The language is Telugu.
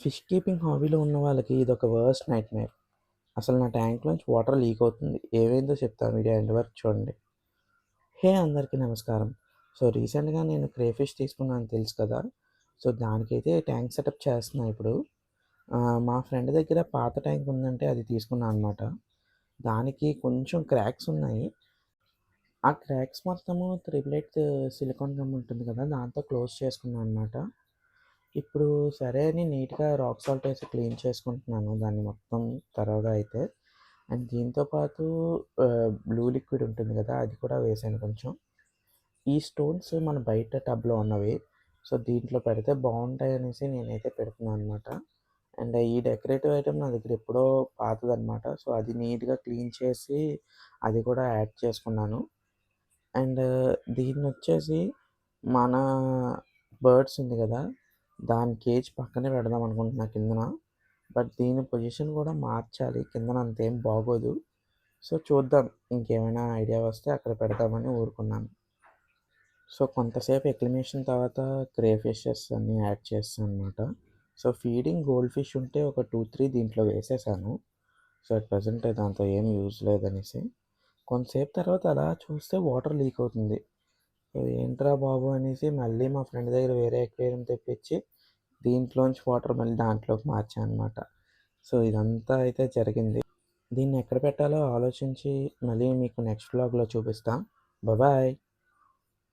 ఫిష్ కీపింగ్ హాబీలో ఉన్న వాళ్ళకి ఇదొక వర్స్ట్ నైట్‌మేర్. అసలు నా ట్యాంక్‌లోంచి వాటర్ లీక్ అవుతుంది. ఏమైందో చెప్తా వీడియో ఎండ్ వరకు చూడండి. హే! అందరికీ నమస్కారం. రీసెంట్‌గా నేను క్రేఫిష్ తీసుకున్నాను తెలుసు కదా! దానికైతే ట్యాంక్ సెటప్ చేస్తున్నా ఇప్పుడు. మా ఫ్రెండ్ దగ్గర పాత ట్యాంక్ ఉందంటే అది తీసుకున్నా అనమాట. దానికి కొంచెం క్రాక్స్ ఉన్నాయి. ఆ క్రాక్స్ మొత్తము త్రిబులెట్ సిలికాన్ గమ్ ఉంటుంది కదా! దాంతో క్లోజ్ చేసుకున్నా అనమాట. ఇప్పుడు సరే అని నీట్‌గా రాక్ సాల్ట్ ఏసి క్లీన్ చేసుకుంటున్నాను దాన్ని మొత్తం తరోగా అయితే. అండ్ దీంతో పాటు బ్లూ లిక్విడ్ ఉంటుంది కదా! అది కూడా వేసాను కొంచెం. ఈ స్టోన్స్ మన బయట టబ్‌లో ఉన్నవి. దీంట్లో పెడితే బావుంటాయనేసి నేనైతే పెడుతున్నాను అనమాట. అండ్ ఈ డెకరేటివ్ ఐటెమ్ నా దగ్గర ఎప్పుడో పాతదనమాట. అది నీట్‌గా క్లీన్ చేసి అది కూడా యాడ్ చేసుకున్నాను. అండ్ దీన్నొచ్చేసి మన బర్డ్స్ ఉంది గదా! దాని కేజ్ పక్కనే పెడదాం అనుకుంటున్నా కిందన. బట్ దీని పొజిషన్ గూడా మార్చాలి. కిందన అంతేం బాగోదు. చూద్దాం ఇంకేమైనా ఐడియా వస్తే అక్కడ పెడదామని ఊరుకున్నాను. కొంతసేపు ఎక్లిమేషన్ తర్వాత క్రేఫిషెస్ అన్నీ యాడ్ చేశాననమాట. ఫీడింగ్ గోల్డ్ ఫిష్ ఉంటే ఒక 2, 3 దీంట్లో వేసేసాను. అట్ ప్రెజెంట్ దాంతో ఏం యూజ్ లేదనేసి. కొంతసేపు తర్వాత అలా చూస్తే వాటర్ లీక్ అవుతుంది. ఏంట్రా బాబు అనేసి మళ్ళీ మా ఫ్రెండ్ దగ్గర వేరే ఎక్వేరియం తెప్పించి దీంట్లోంచి వాటర్ మళ్ళీ దాంట్లోకి మార్చా అనమాట. ఇదంతా అయితే జరిగింది. దీన్ని ఎక్కడ పెట్టాలో ఆలోచించి మళ్ళీ మీకు నెక్స్ట్ వ్లాగ్‌లో చూపిస్తా. బాయ్.